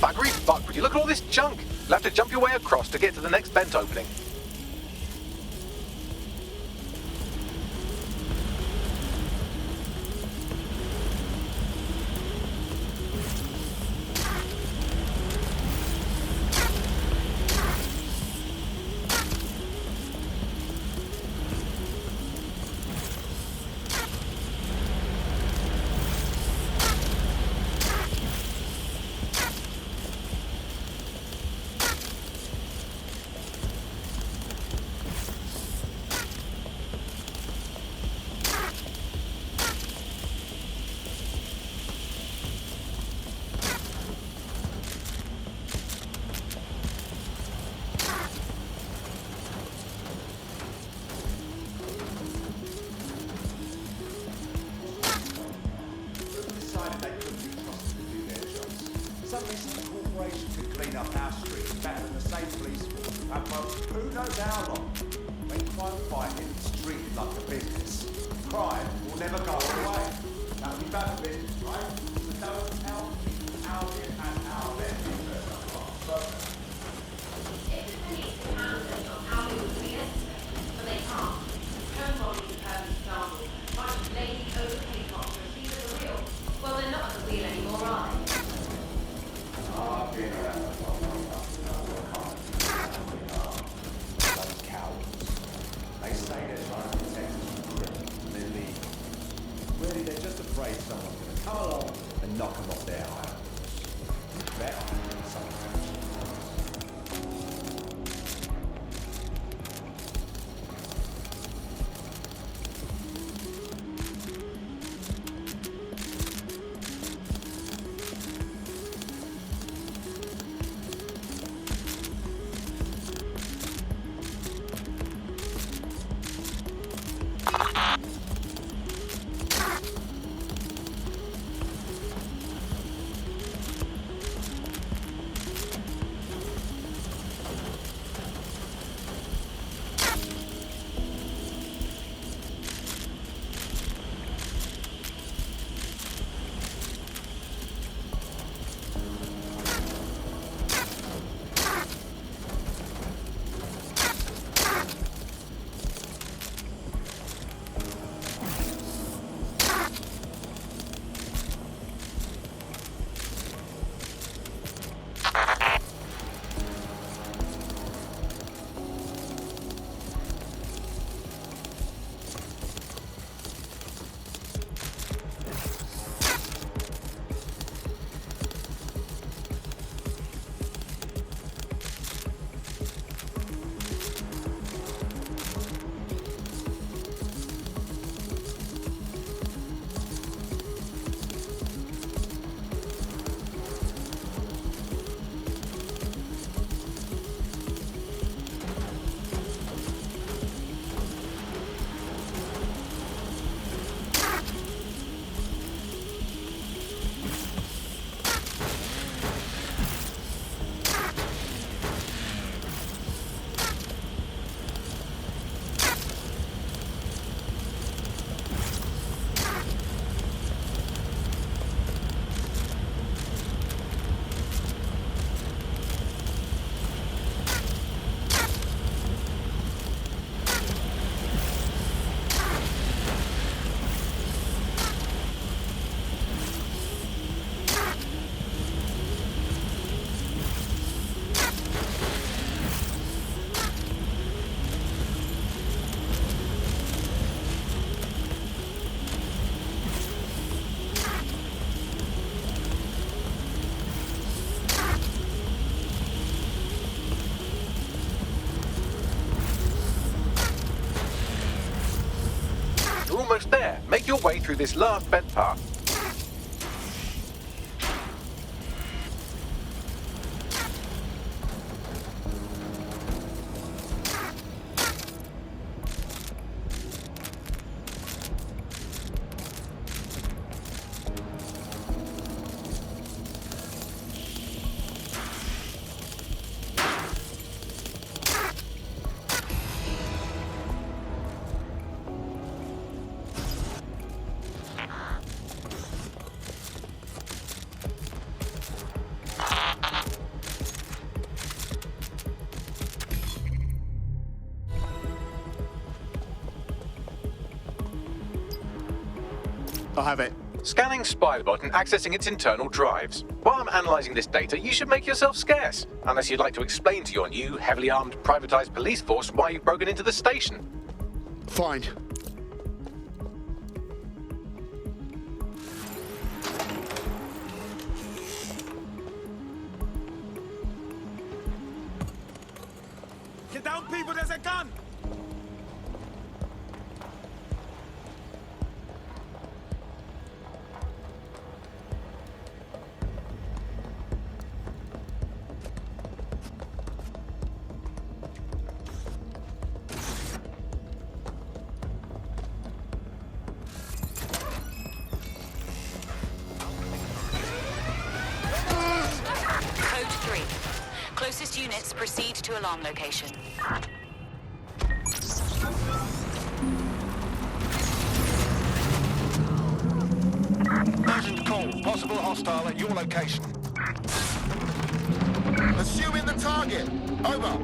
Buggery fuck, would you look at all this junk? You'll have to jump your way across to get to the next vent opening. Suddenly some corporation could clean up our streets better than the same police force. And for who knows how long? When crime fighting is treated like a business, crime will never go away. That will be bad for business, right? So don't tell people out here and out there. If the police can handle it on how they would be yesterday, but they can't. Stonewalling is a perfect example. Bunch of lazy, overpaid cops who see that the real. Well, they're not at the wheel anymore, are they? Those cowards. They say they're trying to protect us from criminals and they're legal. Really, they're just afraid someone's going to come along and knock them off their high horse. Better something. You're almost there. Make your way through this last vent path. I have it. Scanning Spiderbot and accessing its internal drives. While I'm analysing this data, you should make yourself scarce. Unless you'd like to explain to your new, heavily armed, privatised police force why you've broken into the station. Fine. Get down, people, there's a gun! Code 3. Closest units proceed to alarm location. Urgent call. Possible hostile at your location. Assuming the target. Over.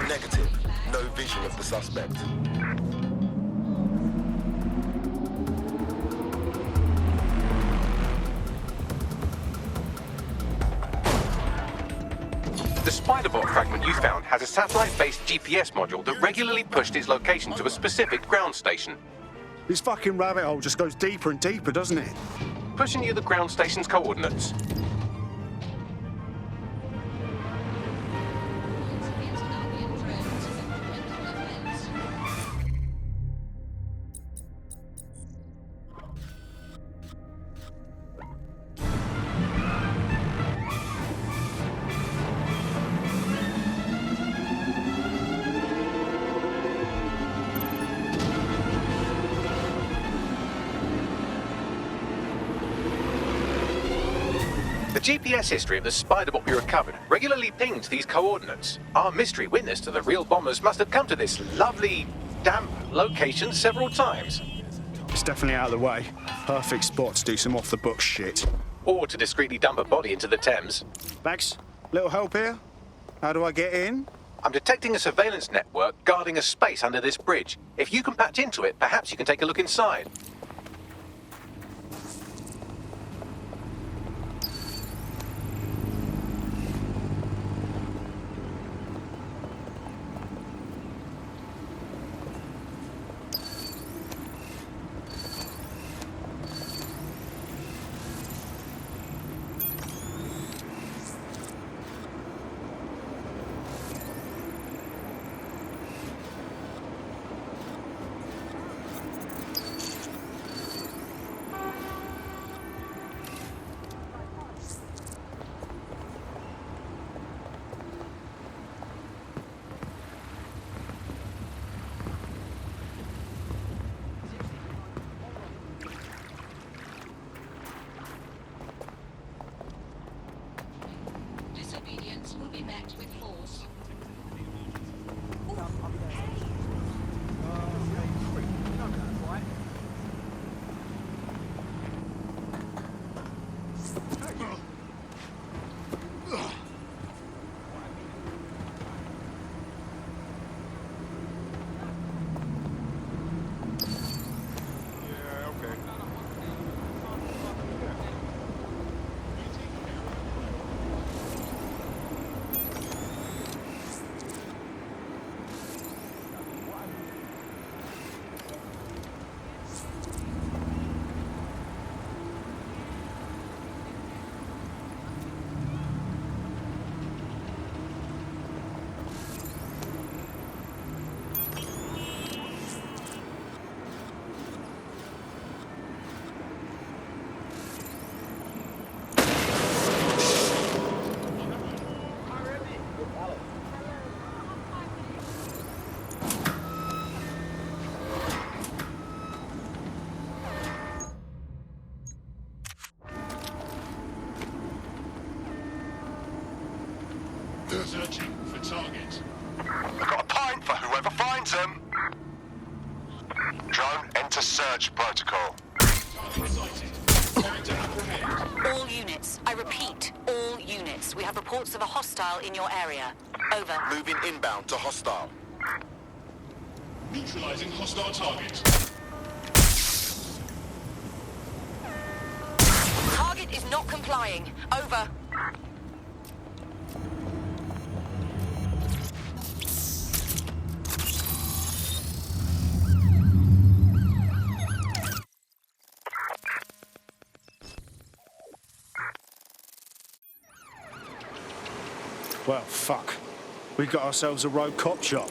Negative. No vision of the suspect. The Spiderbot fragment you found has a satellite-based GPS module that regularly pushed its location to a specific ground station. This fucking rabbit hole just goes deeper and deeper, doesn't it? Pushing you the ground station's coordinates. The GPS history of the Spiderbot we recovered regularly pinged these coordinates. Our mystery witness to the real bombers must have come to this lovely, damp location several times. It's definitely out of the way. Perfect spot to do some off-the-book shit. Or to discreetly dump a body into the Thames. Max, little help here? How do I get in? I'm detecting a surveillance network guarding a space under this bridge. If you can patch into it, perhaps you can take a look inside. Disobedience will be met with force. Searching for target. I've got a pint for whoever finds them. Drone, enter search protocol. All units, I repeat, all units, we We have reports of a hostile in your area. Over. Moving inbound to hostile. Neutralizing hostile target. Target is not complying. Over. Well, fuck. We got ourselves a rogue cop shop.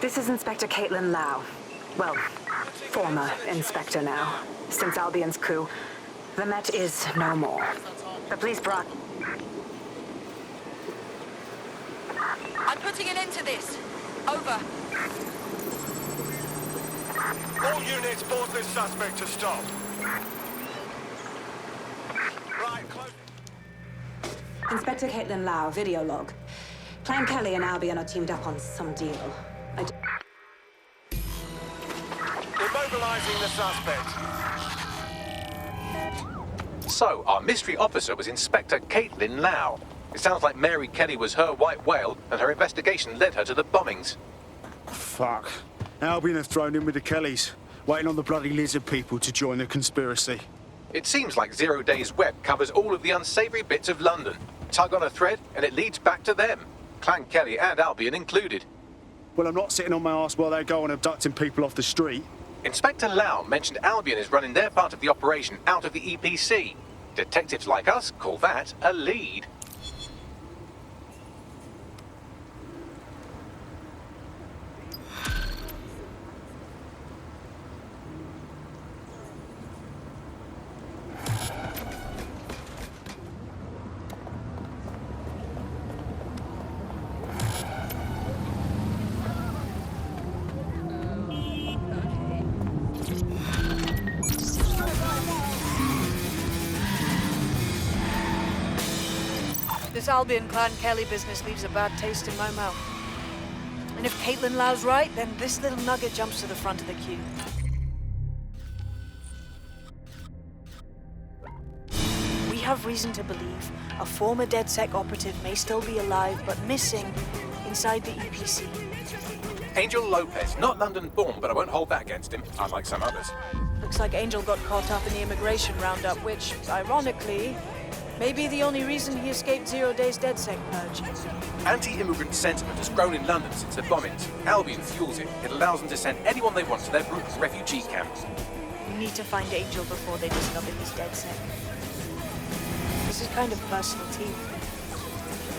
This is Inspector Caitlin Lau. Well, former inspector now. Since Albion's coup, the Met is no more. The police brought... I'm putting an end to this. Over. All units force this suspect to stop. Right, close. Inspector Caitlin Lau, video log. Clan Kelly and Albion are teamed up on some deal. Immobilizing the suspect. So, our mystery officer was Inspector Caitlin Lau. It sounds like Mary Kelly was her white whale, and her investigation led her to the bombings. Fuck. Albion have thrown in with the Kellys, waiting on the bloody lizard people to join the conspiracy. It seems like Zero Days Web covers all of the unsavory bits of London. Tug on a thread, and it leads back to them. Clan Kelly and Albion included. Well, I'm not sitting on my ass while they go on abducting people off the street. Inspector Lau mentioned Albion is running their part of the operation out of the EPC. Detectives like us call that a lead. This Albion Clan Kelly business leaves a bad taste in my mouth. And if Caitlin Lau's right, then this little nugget jumps to the front of the queue. We have reason to believe a former DedSec operative may still be alive, but missing inside the EPC. Angel Lopez, not London-born, but I won't hold that against him, unlike some others. Looks like Angel got caught up in the immigration roundup, which, ironically, may be the only reason he escaped 0 Days DedSec purge. Anti-immigrant sentiment has grown in London since the bombings. Albion fuels it. It allows them to send anyone they want to their brutal refugee camp. We need to find Angel before they discover he's DedSec. This is kind of personal too.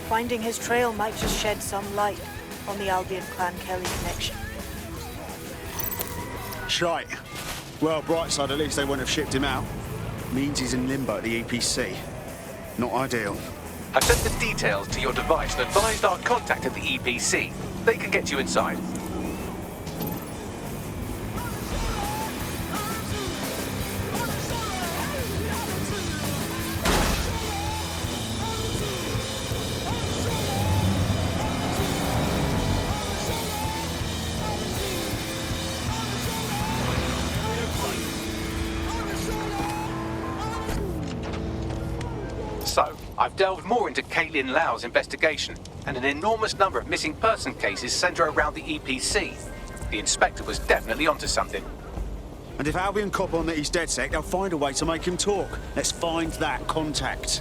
Finding his trail might just shed some light on the Albion Clan Kelly connection. Shite. Well, bright side, at least they wouldn't have shipped him out. Means he's in limbo at the EPC. Not ideal. I've sent the details to your device and advised our contact at the EPC. They can get you inside. So, I've delved more into Caitlin Lau's investigation, and an enormous number of missing person cases centre around the EPC. The inspector was definitely onto something. And if Albion cop on that he's DedSec, they'll find a way to make him talk. Let's find that contact.